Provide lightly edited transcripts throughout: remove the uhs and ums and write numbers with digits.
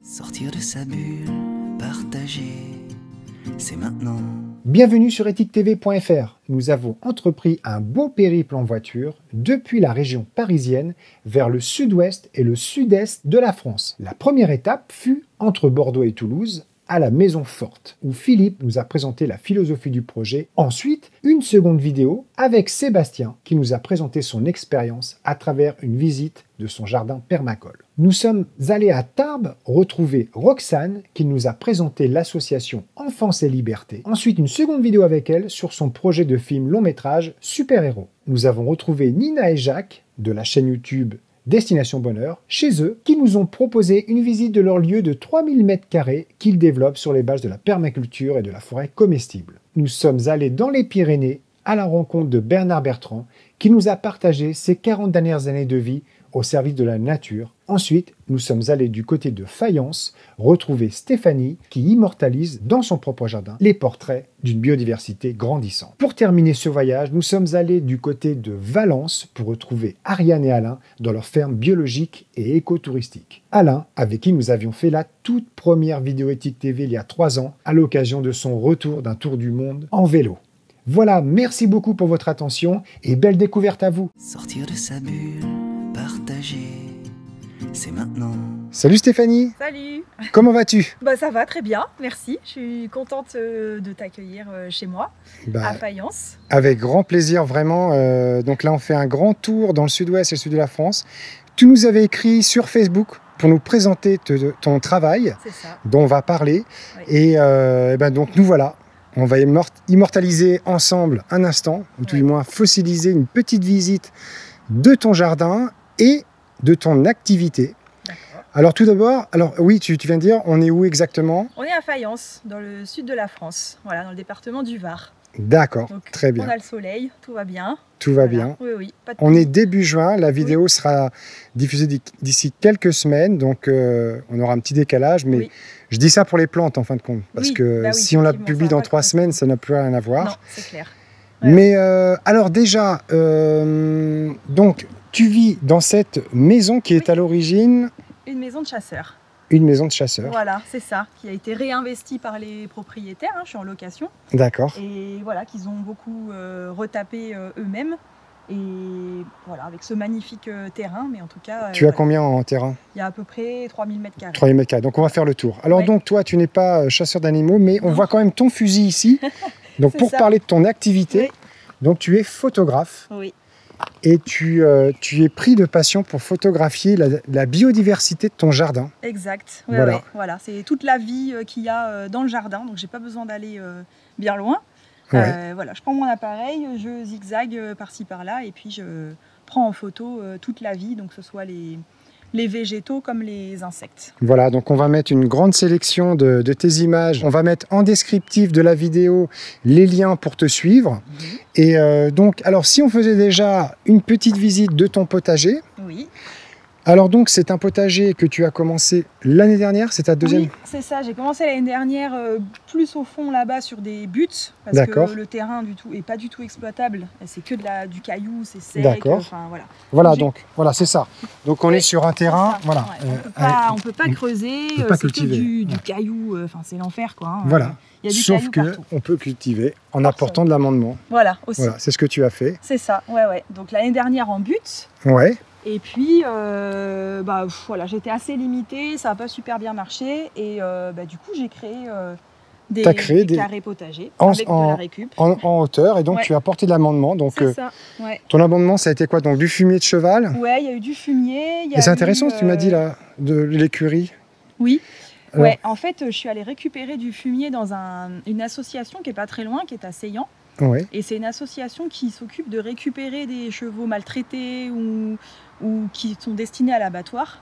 Sortir de sa bulle, partager, c'est maintenant. Bienvenue sur ethiquetv.fr. Nous avons entrepris un beau périple en voiture depuis la région parisienne vers le sud-ouest et le sud-est de la France. La première étape fut entre Bordeaux et Toulouse, à la Maison Forte, où Philippe nous a présenté la philosophie du projet. Ensuite, une seconde vidéo avec Sébastien qui nous a présenté son expérience à travers une visite de son jardin permacole. Nous sommes allés à Tarbes retrouver Roxane qui nous a présenté l'association Enfance et Liberté. Ensuite, une seconde vidéo avec elle sur son projet de film long-métrage Super Héros. Nous avons retrouvé Nina et Jacques de la chaîne YouTube Destination Bonheur, chez eux, qui nous ont proposé une visite de leur lieu de 3000 m² qu'ils développent sur les bases de la permaculture et de la forêt comestible. Nous sommes allés dans les Pyrénées à la rencontre de Bernard Bertrand, qui nous a partagé ses 40 dernières années de vie au service de la nature. Ensuite, nous sommes allés du côté de Fayence, retrouver Stéphanie, qui immortalise dans son propre jardin les portraits d'une biodiversité grandissante. Pour terminer ce voyage, nous sommes allés du côté de Valence pour retrouver Ariane et Alain dans leur ferme biologique et écotouristique. Alain, avec qui nous avions fait la toute première vidéo Ethique TV il y a 3 ans, à l'occasion de son retour d'un tour du monde en vélo. Voilà, merci beaucoup pour votre attention et belle découverte à vous. Sortir de sa bulle, partager, c'est maintenant. Salut Stéphanie. Salut. Comment vas-tu? Bah ça va très bien, merci. Je suis contente de t'accueillir chez moi, à Fayence. Avec grand plaisir, vraiment. Donc là, on fait un grand tour dans le sud-ouest et le sud de la France. Tu nous avais écrit sur Facebook pour nous présenter ton travail, dont on va parler. Oui. Et donc nous voilà. On va immortaliser ensemble un instant, ou tout du moins fossiliser une petite visite de ton jardin et de ton activité. Alors tout d'abord, oui, tu viens de dire, on est où exactement? On est à Fayence, dans le sud de la France, voilà, dans le département du Var. D'accord, très bien. On a le soleil, tout va bien. Tout va bien. Oui, oui. On est début juin, la vidéo sera diffusée d'ici quelques semaines, donc on aura un petit décalage, mais je dis ça pour les plantes en fin de compte, parce que si on la publie dans 3 semaines, ça n'a plus rien à voir. Non, c'est clair. Ouais. Mais alors déjà, donc tu vis dans cette maison qui est à l'origine... Une maison de chasseurs. Une maison de chasseurs. Voilà, c'est ça, qui a été réinvestie par les propriétaires, je suis en location. D'accord. Et voilà, qu'ils ont beaucoup retapé eux-mêmes. Et voilà, avec ce magnifique terrain, mais en tout cas... Tu as combien en terrain? Il y a à peu près 3000 m². 3000 m², donc on va faire le tour. Alors donc toi, tu n'es pas chasseur d'animaux, mais on voit quand même ton fusil ici. Donc pour parler de ton activité, donc tu es photographe. Oui. Et tu es pris de passion pour photographier la biodiversité de ton jardin. Exact, voilà. C'est toute la vie qu'il y a dans le jardin, donc j'ai pas besoin d'aller bien loin. Voilà, je prends mon appareil, je zigzague par-ci par-là et puis je prends en photo toute la vie, donc que ce soit les végétaux comme les insectes. Voilà, donc on va mettre une grande sélection de tes images. On va mettre en descriptif de la vidéo les liens pour te suivre. Et donc, alors si on faisait déjà une petite visite de ton potager. Oui. Alors donc, c'est un potager que tu as commencé l'année dernière, c'est ta deuxième? Oui, c'est ça. J'ai commencé l'année dernière plus au fond là-bas sur des buts parce que le terrain du tout est pas du tout exploitable. C'est que du caillou, c'est sec. D'accord. Voilà. Voilà, donc voilà, c'est ça. Donc on est sur un terrain, voilà. On peut pas creuser, c'est que du caillou. Enfin, c'est l'enfer quoi. Hein. Voilà. Il y a du sauf que on peut cultiver en apportant de l'amendement. Voilà, aussi. Voilà, c'est ce que tu as fait. C'est ça. Ouais. Donc l'année dernière en but. Ouais. Et puis, voilà, j'étais assez limitée, ça n'a pas super bien marché. Et du coup, j'ai créé des carrés potagers avec de la récup. En hauteur, et donc tu as apporté de l'amendement. C'est ça, ton amendement, ça a été quoi? Donc du fumier de cheval? Ouais, il y a eu du fumier. Et c'est intéressant ce que tu m'as dit là, de l'écurie. Oui. Alors... Ouais, en fait, je suis allée récupérer du fumier dans une association qui n'est pas très loin, qui est à Seillan. Ouais. Et c'est une association qui s'occupe de récupérer des chevaux maltraités ou qui sont destinés à l'abattoir.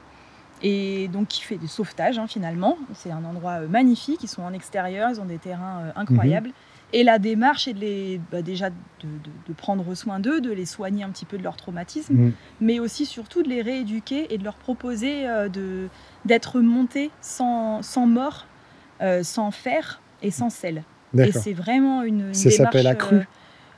Et donc qui fait du sauvetage finalement. C'est un endroit magnifique, ils sont en extérieur, ils ont des terrains incroyables. Et la démarche est déjà de prendre soin d'eux, de les soigner un petit peu de leur traumatisme, mais aussi surtout de les rééduquer et de leur proposer d'être montés sans mort, sans fer et sans sel. Et c'est vraiment une ça démarche... s'appelle la crue.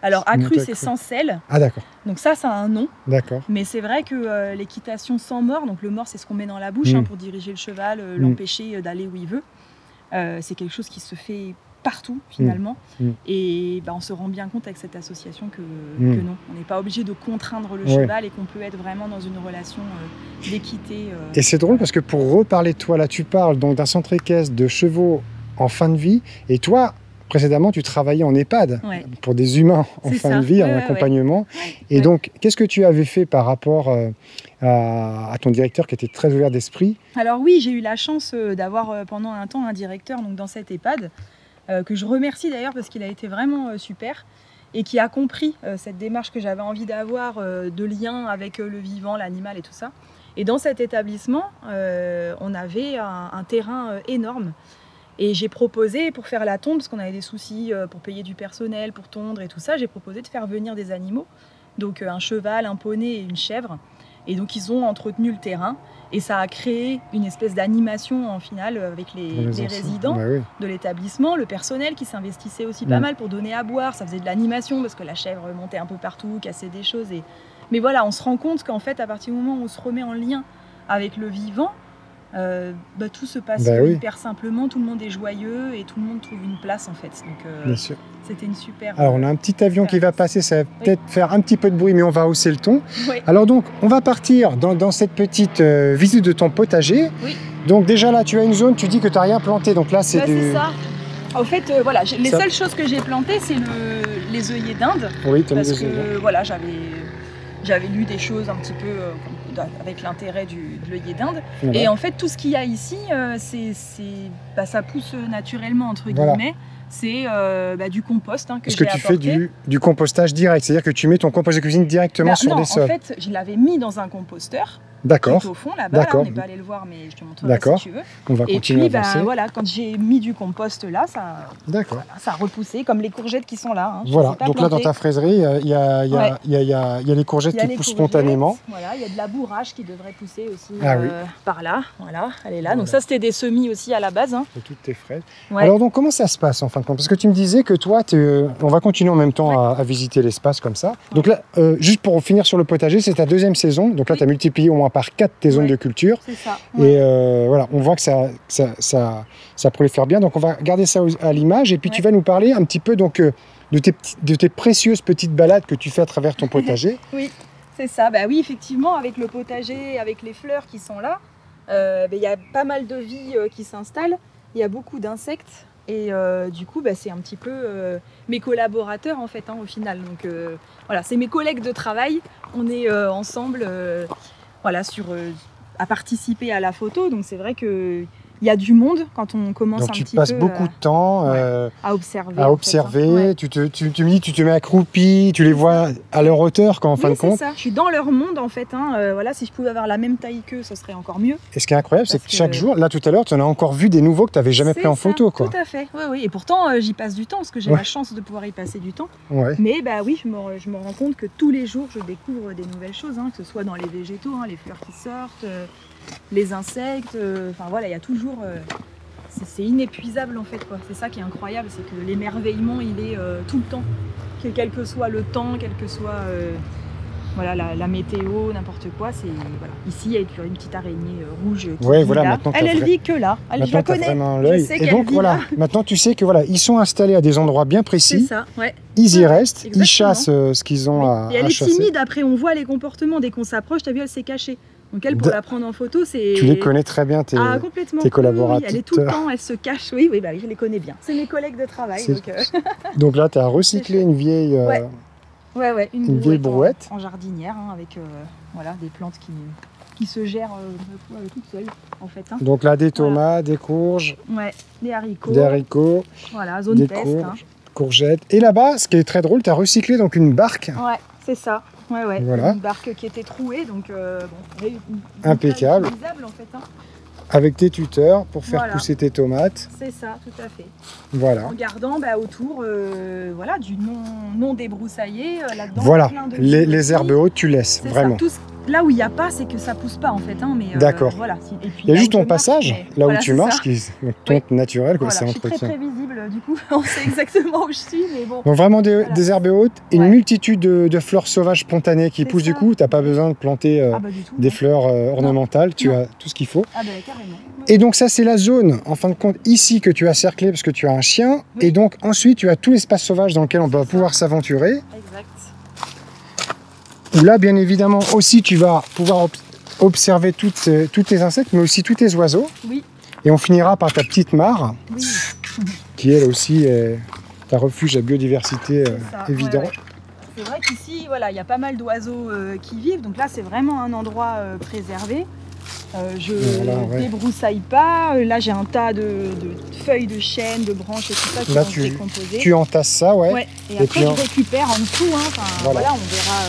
Alors accru, c'est sans selle. Ah d'accord. Donc ça a un nom. D'accord. Mais c'est vrai que l'équitation sans mort, donc le mort c'est ce qu'on met dans la bouche pour diriger le cheval, l'empêcher d'aller où il veut. C'est quelque chose qui se fait partout finalement. Et on se rend bien compte avec cette association que non, on n'est pas obligé de contraindre le cheval et qu'on peut être vraiment dans une relation d'équité. Et c'est drôle parce que pour reparler de toi, là tu parles donc d'un centre équestre de chevaux en fin de vie et toi, précédemment, tu travaillais en EHPAD pour des humains en fin de vie, en accompagnement. Et donc, qu'est-ce que tu avais fait par rapport à ton directeur qui était très ouvert d'esprit? Alors oui, j'ai eu la chance d'avoir pendant un temps un directeur donc, dans cette EHPAD, que je remercie d'ailleurs parce qu'il a été vraiment super et qui a compris cette démarche que j'avais envie d'avoir de lien avec le vivant, l'animal et tout ça. Et dans cet établissement, on avait un terrain énorme. Et j'ai proposé, pour faire la tonde, parce qu'on avait des soucis pour payer du personnel, pour tondre et tout ça, j'ai proposé de faire venir des animaux. Donc un cheval, un poney et une chèvre. Et donc ils ont entretenu le terrain. Et ça a créé une espèce d'animation en finale avec les résidents de l'établissement, le personnel qui s'investissait aussi pas mal pour donner à boire. Ça faisait de l'animation parce que la chèvre montait un peu partout, cassait des choses. Mais voilà, on se rend compte qu'en fait, à partir du moment où on se remet en lien avec le vivant, tout se passe hyper simplement, tout le monde est joyeux et tout le monde trouve une place en fait. Donc, bien sûr. C'était une super... Alors on a un petit avion qui va passer, ça va peut-être faire un petit peu de bruit mais on va hausser le ton. Alors donc on va partir dans cette petite visite de ton potager. Donc déjà là tu as une zone, tu dis que tu n'as rien planté, donc là c'est du... C'est ça. En fait voilà, les seules choses que j'ai plantées c'est les œillets d'Inde. Oui, parce que voilà, j'avais lu des choses un petit peu avec l'intérêt de l'œillet d'Inde. Et en fait, tout ce qu'il y a ici, ça pousse naturellement, entre guillemets. C'est du compost que j'ai apporté. Est-ce que tu fais du compostage direct? C'est-à-dire que tu mets ton compost de cuisine directement sur des sols? En fait, je l'avais mis dans un composteur. D'accord. Tout au fond, là-bas, on n'est pas allé le voir, mais je te montrerai si tu veux. On va continuer à avancer. Voilà, quand j'ai mis du compost là, ça a repoussé, comme les courgettes qui sont là. Voilà, donc là dans ta fraiserie, il y a les courgettes qui poussent spontanément. Voilà, il y a de la bourrache qui devrait pousser aussi par là. Voilà, elle est là. Donc ça, c'était des semis aussi à la base. Et toutes tes fraises. Alors donc, comment ça se passe en fin de compte? Parce que tu me disais que toi, on va continuer en même temps à visiter l'espace comme ça. Donc là, juste pour finir sur le potager, c'est ta deuxième saison. Donc là, tu as multiplié au moins par 4 tes zones de culture. C'est ça. Et voilà, on voit que ça prolifère bien. Donc on va garder ça à l'image. Et puis tu vas nous parler un petit peu donc, de tes précieuses petites balades que tu fais à travers ton potager. Oui, c'est ça. Oui, effectivement, avec le potager, avec les fleurs qui sont là, il y a pas mal de vie qui s'installe. Il y a beaucoup d'insectes. Et du coup, c'est un petit peu mes collaborateurs en fait, au final. Donc voilà, c'est mes collègues de travail. On est ensemble à participer à la photo. Donc c'est vrai qu'il y a du monde quand on commence donc un petit peu... Donc tu passes beaucoup de temps à observer. À observer. Tu me dis, tu te mets accroupi, tu les vois à leur hauteur en fin de compte. C'est ça. Je suis dans leur monde en fait. Voilà, si je pouvais avoir la même taille qu'eux, ce serait encore mieux. Et ce qui est incroyable, c'est que chaque jour, là tout à l'heure, tu en as encore vu des nouveaux que tu n'avais jamais pris en photo. Quoi. Tout à fait. Oui. Et pourtant, j'y passe du temps parce que j'ai la chance de pouvoir y passer du temps. Mais oui, je me rends compte que tous les jours, je découvre des nouvelles choses, que ce soit dans les végétaux, les fleurs qui sortent, les insectes. Enfin voilà, il y a toujours... C'est inépuisable en fait. C'est ça qui est incroyable, c'est que l'émerveillement, il est tout le temps. Quel que soit le temps, quel que soit la météo, n'importe quoi. Voilà. Ici, il y a une petite araignée rouge qui vit là. Elle vit que là. Je la connais. Je sais et donc voilà, maintenant tu sais que ils sont installés à des endroits bien précis. C'est ça, Ils y restent, ils chassent ce qu'ils ont à chasser. Et elle est timide, après on voit les comportements. Dès qu'on s'approche, t'as vu, elle s'est cachée. Donc elle, pour la prendre en photo, c'est... Tu les connais très bien, tes collaborateurs. Oui, elle est tout le temps, elle se cache. Oui, je les connais bien. C'est mes collègues de travail. Donc là, tu as recyclé une vieille, une vieille brouette. En jardinière, avec des plantes qui se gèrent toutes seules, en fait. Donc là, des tomates, des courges. Des haricots. Voilà, zone peste. Courgettes. Et là-bas, ce qui est très drôle, tu as recyclé donc une barque. Ouais, c'est ça. Voilà. Une barque qui était trouée, donc impeccable. Utilisable, en fait, Avec tes tuteurs pour faire pousser tes tomates. C'est ça, tout à fait. Voilà. En gardant autour du non débroussaillé là-dedans. Voilà, les herbes hautes, tu laisses vraiment. Ça, là où il n'y a pas, c'est que ça pousse pas en fait. Hein, mais D'accord. voilà. Et puis, Il y a là juste où ton je marche, passage, mais là voilà, où tu c'est marches, ça. qui est naturel, quoi, Voilà, c'est je suis très entretien. prévisible, du coup, on sait exactement où je suis, mais bon. Donc vraiment des herbes hautes et une Ouais. multitude de fleurs sauvages spontanées qui C'est poussent. Du ça. coup, tu n'as pas besoin de planter Ah bah du tout. des non. fleurs ornementales, tu Non. as tout ce qu'il faut. Ah bah carrément. Et donc ça, c'est la zone, en fin de compte, ici que tu as cerclé parce que tu as un chien. Oui. Et donc ensuite, tu as tout l'espace sauvage dans lequel on va C'est ça. pouvoir s'aventurer. Exact. Où là, bien évidemment, aussi, tu vas pouvoir observer tous tes insectes, mais aussi tous tes oiseaux. Oui, Et on finira par ta petite mare, oui. qui elle aussi est un refuge à biodiversité C'est ça, évident. ouais, ouais. C'est vrai qu'ici, voilà, il y a pas mal d'oiseaux qui vivent, donc là c'est vraiment un endroit préservé. Je Voilà, ouais. débroussaille pas. Là j'ai un tas de feuilles de chêne, de branches et tout ça qui Là, vont se décomposer. Tu entasses ça, ouais. Ouais. Et Et après puis je récupère en dessous. Hein. Enfin, Voilà. voilà, on verra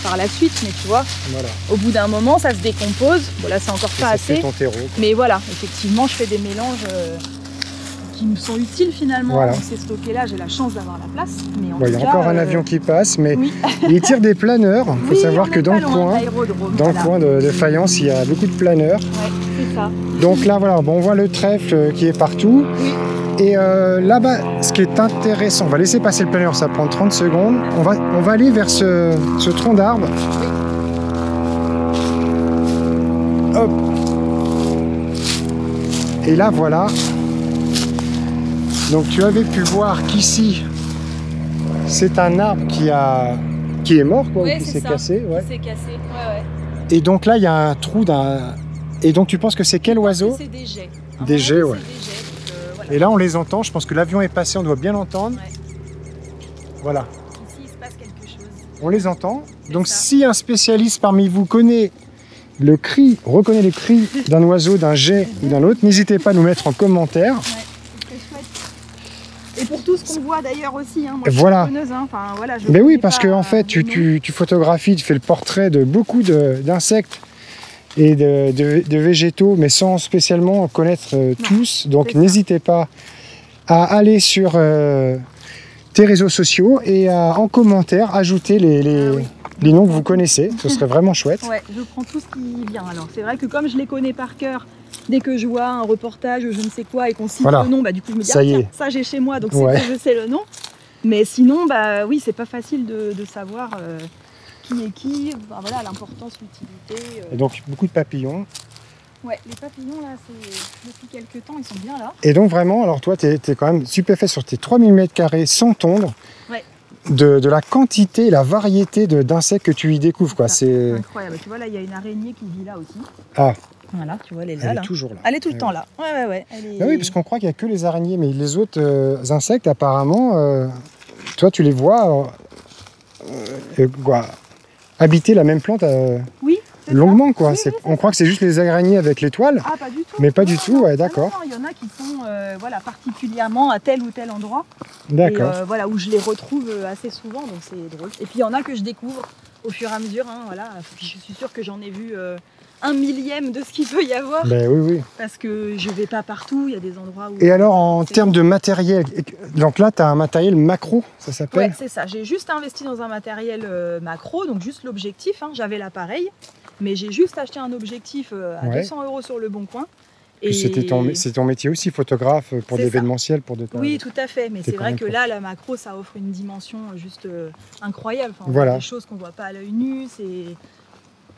par la suite, mais tu vois, Voilà. au bout d'un moment ça se décompose. Bon là c'est encore Et pas ça fait assez, ton terreau. mais voilà, effectivement je fais des mélanges qui me sont utiles finalement. Voilà. Donc c'est stocké là, j'ai la chance d'avoir la place. Mais en Bon, il y tout a cas, encore un avion qui passe, mais oui. il tire des planeurs. Il faut Oui, savoir on que est dans pas le loin de coin, l'aérodrome, dans le voilà. coin de Fayence, il y a beaucoup de planeurs. Ouais, c'est ça. Donc là, voilà, bon, on voit le trèfle qui est partout. Oui. Et là-bas, ce qui est intéressant, on va laisser passer le planeur, ça prend 30 secondes. On va aller vers ce tronc d'arbre. Hop. Et là, voilà. Donc tu avais pu voir qu'ici, c'est un arbre qui est mort, quoi, Ouais, ou qui c'est s'est ça. cassé. Ouais. C'est cassé, ouais. Et donc là, il y a un trou d'un... Et donc tu penses que c'est quel oiseau? C'est des jets. Des jets, ouais. C'est des jets, donc, voilà. Et là, on les entend. Je pense que l'avion est passé, on doit bien l'entendre. Ouais. Voilà, Ici, il se passe quelque chose. on les entend. Donc ça. si un spécialiste parmi vous reconnaît le cri d'un oiseau, d'un jet ou d'un autre, n'hésitez pas à nous mettre en commentaire. Ouais, c'est très chouette. Et pour tout ce qu'on voit d'ailleurs aussi, hein, moi Voilà. je suis preneuse, hein, enfin, voilà, je Mais oui, connais parce pas que en fait, les noms. tu photographies, tu fais le portrait de beaucoup d'insectes et de végétaux, mais sans spécialement connaître tous. Donc c'est ça. n'hésitez pas à aller sur tes réseaux sociaux et à, en commentaire, ajouter oui. les noms que vous connaissez. Ce serait vraiment chouette. Ouais, je prends tout ce qui vient. Alors c'est vrai que comme je les connais par cœur, dès que je vois un reportage ou je ne sais quoi et qu'on cite Voilà. le nom, bah, du coup je me dis Ça ah, y tiens, est. ça j'ai chez moi, donc c'est Ouais. que je sais le nom. Mais sinon, bah oui, c'est pas facile de savoir qui est qui, bah, voilà, l'importance, l'utilité. Et donc beaucoup de papillons. Ouais, les papillons là, c'est depuis quelques temps, ils sont bien là. Et donc vraiment, alors toi, tu es quand même stupéfait sur tes 3000 m² sans tondre. Ouais. De la quantité et la variété d'insectes que tu y découvres, quoi. C'est... Incroyable. Tu vois là, il y a une araignée qui vit là aussi. Ah, Voilà, tu vois, elle est là. elle là. est toujours là. Elle est tout le Ouais. temps là. Ouais. Elle est... Ah oui, parce qu'on croit qu'il n'y a que les araignées, mais les autres insectes, apparemment, toi, tu les vois habiter la même plante Oui, c'est ça. longuement, quoi. Oui, C'est- oui, c'est on croit que c'est juste les araignées avec l'étoile. Ah, pas du tout. Mais pas du Non, tout, non. ouais, Ah, d'accord. non, il y en a qui sont voilà, particulièrement à tel ou tel endroit. D'accord. Et voilà, où je les retrouve assez souvent, donc c'est drôle. Et puis il y en a que je découvre au fur et à mesure. Hein, voilà. Puis je suis sûre que j'en ai vu un millième de ce qu'il peut y avoir. Ben oui, oui. Parce que je vais pas partout, il y a des endroits où... Et alors, en c'est- termes de matériel, donc là, tu as un matériel macro, ça s'appelle? Ouais, c'est ça. J'ai juste investi dans un matériel macro, donc juste l'objectif. Hein. J'avais l'appareil, mais j'ai juste acheté un objectif à Ouais. 200 € sur le Bon Coin. Puis c'est ton métier aussi, photographe pour C'est ça. l'événementiel, pour des Oui, tout à fait. Mais C'est c'est quand vrai même que fort. là, la macro, ça offre une dimension juste incroyable. Enfin, on Voilà. voit des choses qu'on voit pas à l'œil nu.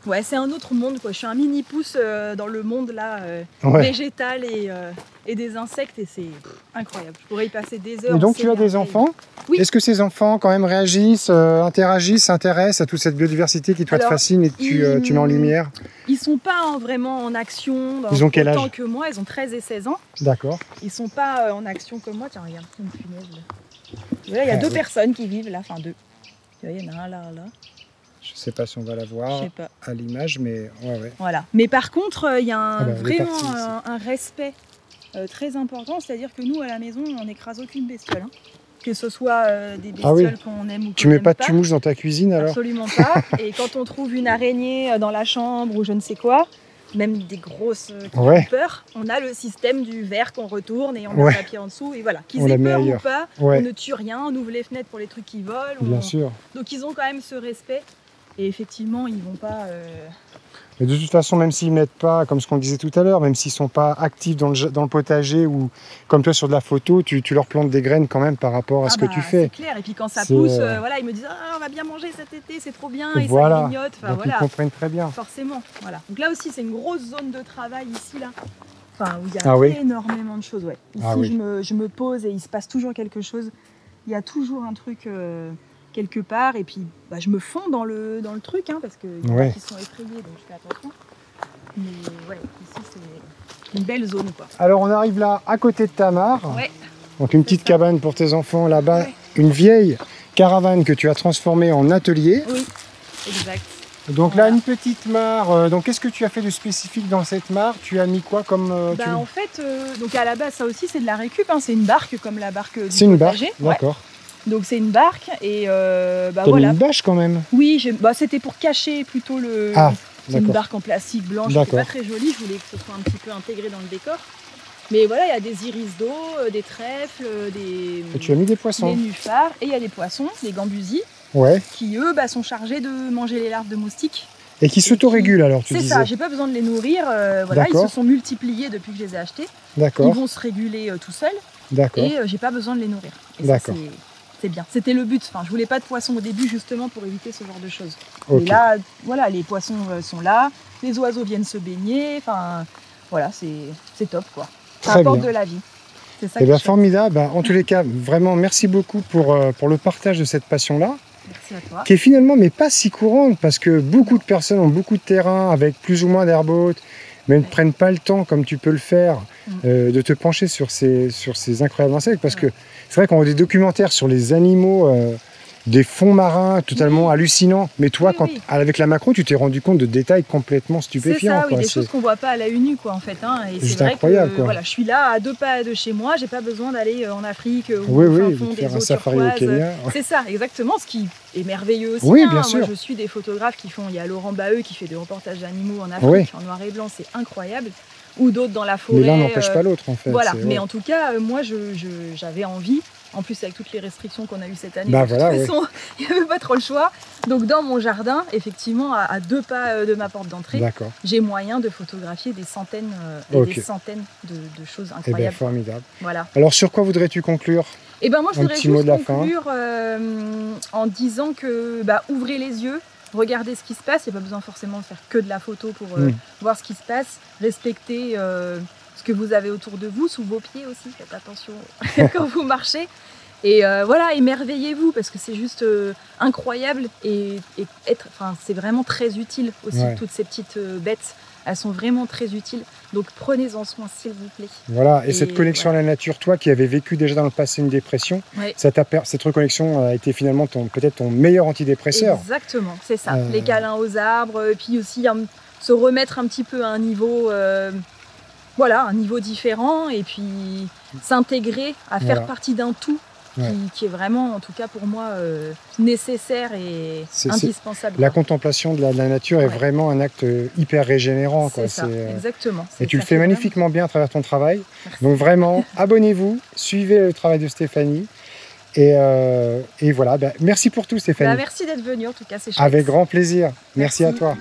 Ouais, c'est un autre monde, quoi. Je suis un mini pouce dans le monde là Ouais. végétal et des insectes, et c'est incroyable. Je pourrais y passer des heures. Et donc on tu as des s'émerveille. enfants? Oui. Est-ce que ces enfants quand même réagissent, interagissent, s'intéressent à toute cette biodiversité qui toi te Alors, fascine et que tu mets en lumière? Ils sont pas vraiment en action Ils ont quel autant âge que moi. Ils ont 13 et 16 ans. D'accord. Ils sont pas en action comme moi. Tiens, regarde, c'est une punaise. Là. Voilà, il y a Ah, deux oui. personnes qui vivent là, enfin deux. Tu vois, il y en a un là. Je sais pas si on va la Je voir sais pas. à l'image, mais ouais. Voilà. Mais par contre, il y a Ah bah, elle est vraiment partie, ici. un respect très important. C'est-à-dire que nous, à la maison, on n'écrase aucune bestiole. Hein. Que ce soit des Ah oui. bestioles qu'on aime ou qu'on Tu mets n'aime pas de tumouche dans ta cuisine alors? Absolument pas. Et quand on trouve une araignée dans la chambre ou je ne sais quoi, même des grosses qui Ouais. font peur, on a le système du verre qu'on retourne et on met Ouais. le papier en dessous. Et voilà, qu'ils On la aient met peur ou ailleurs. pas, Ouais. on ne tue rien, on ouvre les fenêtres pour les trucs qui volent. Bien sûr. Donc ils ont quand même ce respect. Et effectivement, ils vont pas. Mais de toute façon, même s'ils mettent pas, comme ce qu'on disait tout à l'heure, même s'ils sont pas actifs dans le potager ou comme toi sur de la photo, tu leur plantes des graines quand même par rapport à ce que tu fais. C'est clair. Et puis quand ça pousse, voilà, ils me disent on va bien manger cet été, c'est trop bien, et voilà. ça grignote. Enfin, donc voilà. ils comprennent très bien. Forcément, voilà. Donc là aussi, c'est une grosse zone de travail ici là. Enfin, où il y a énormément de choses. Ouais. Ici, je me pose et il se passe toujours quelque chose. Il y a toujours un truc quelque part, et puis je me fonds dans le truc, hein, parce que y en a qui sont effrayés, donc je fais attention. Mais ouais, ici c'est une belle zone, quoi. Alors on arrive là à côté de Tamar. Ouais. Donc une petite cabane pour tes enfants là-bas, une vieille caravane que tu as transformée en atelier. Oui, exact. Donc là une petite mare. Donc qu'est-ce que tu as fait de spécifique dans cette mare? Tu as mis quoi comme en fait, donc à la base ça aussi c'est de la récup, hein, c'est une barque comme la barque du C'est une barque, potager. d'accord. Donc c'est une barque et T'as voilà. mis une bâche quand même. Oui, c'était pour cacher plutôt le. C'est une barque en plastique blanche, c'est pas très joli. Je voulais que ce soit un petit peu intégré dans le décor. Mais voilà, il y a des iris d'eau, des trèfles, des. Et tu as mis des poissons. Des nénuphars et il y a des poissons, des gambusies, qui eux sont chargés de manger les larves de moustiques. Et qui s'autorégulent alors, tu disais. C'est ça, j'ai pas besoin de les nourrir. Voilà, ils se sont multipliés depuis que je les ai achetés. D'accord. Ils vont se réguler tout seuls. D'accord. Et j'ai pas besoin de les nourrir. D'accord. C'est bien. C'était le but. Enfin, je voulais pas de poissons au début justement pour éviter ce genre de choses. Okay. Et là, voilà, les poissons sont là, les oiseaux viennent se baigner. Enfin, voilà, c'est top quoi. Ça apporte de la vie. C'est ça. Formidable. En tous les cas, vraiment, merci beaucoup pour le partage de cette passion-là. Merci à toi. Qui est finalement, mais pas si courante, parce que beaucoup de personnes ont beaucoup de terrain avec plus ou moins d'herbe haute, mais ne prennent pas le temps, comme tu peux le faire, de te pencher sur ces incroyables insectes. Parce que c'est vrai qu'on voit des documentaires sur les animaux, des fonds marins totalement hallucinants. Mais toi, avec la macro, tu t'es rendu compte de détails complètement stupéfiants. C'est ça, des choses qu'on voit pas à l'œil nu, quoi, en fait. Hein. Et c'est vrai incroyable, que voilà, je suis là à 2 pas de chez moi, j'ai pas besoin d'aller en Afrique ou au fond faire des un eaux safari au Kenya. C'est ça, exactement, ce qui est merveilleux aussi. Oui, hein. bien sûr. Moi, je suis des photographes qui font, il y a Laurent Baheux qui fait des reportages d'animaux en Afrique en noir et blanc, c'est incroyable. Ou d'autres dans la forêt. Mais l'un n'empêche pas l'autre, en fait. Voilà, mais en tout cas, moi, j'avais envie. En plus, avec toutes les restrictions qu'on a eues cette année, de toute façon, il n'y avait pas trop le choix. Donc, dans mon jardin, effectivement, à 2 pas de ma porte d'entrée, j'ai moyen de photographier des centaines des centaines de choses incroyables. Eh bien, formidable. Voilà. Alors, sur quoi voudrais-tu conclure? Eh ben, moi, je voudrais juste conclure en disant que ouvrez les yeux, regardez ce qui se passe. Il n'y a pas besoin forcément de faire que de la photo pour voir ce qui se passe. Respectez ce que vous avez autour de vous, sous vos pieds aussi, faites attention quand vous marchez. Et voilà, émerveillez-vous parce que c'est juste incroyable et c'est vraiment très utile aussi, toutes ces petites bêtes. Elles sont vraiment très utiles, donc prenez-en soin s'il vous plaît. Voilà, et cette connexion à la nature, toi qui avais vécu déjà dans le passé une dépression, cette reconnexion a été finalement peut-être ton meilleur antidépresseur. Exactement, c'est ça, les câlins aux arbres, puis aussi se remettre un petit peu à un niveau... un niveau différent et puis s'intégrer à faire partie d'un tout qui est vraiment, en tout cas pour moi, nécessaire et indispensable. La contemplation de la nature est vraiment un acte hyper régénérant. C'est ça, exactement. Et tu le fais magnifiquement bien à travers ton travail. Merci. Donc vraiment, abonnez-vous, suivez le travail de Stéphanie. Et voilà, merci pour tout Stéphanie. Merci d'être venue en tout cas, c'est chouette. Avec grand plaisir. Merci à toi.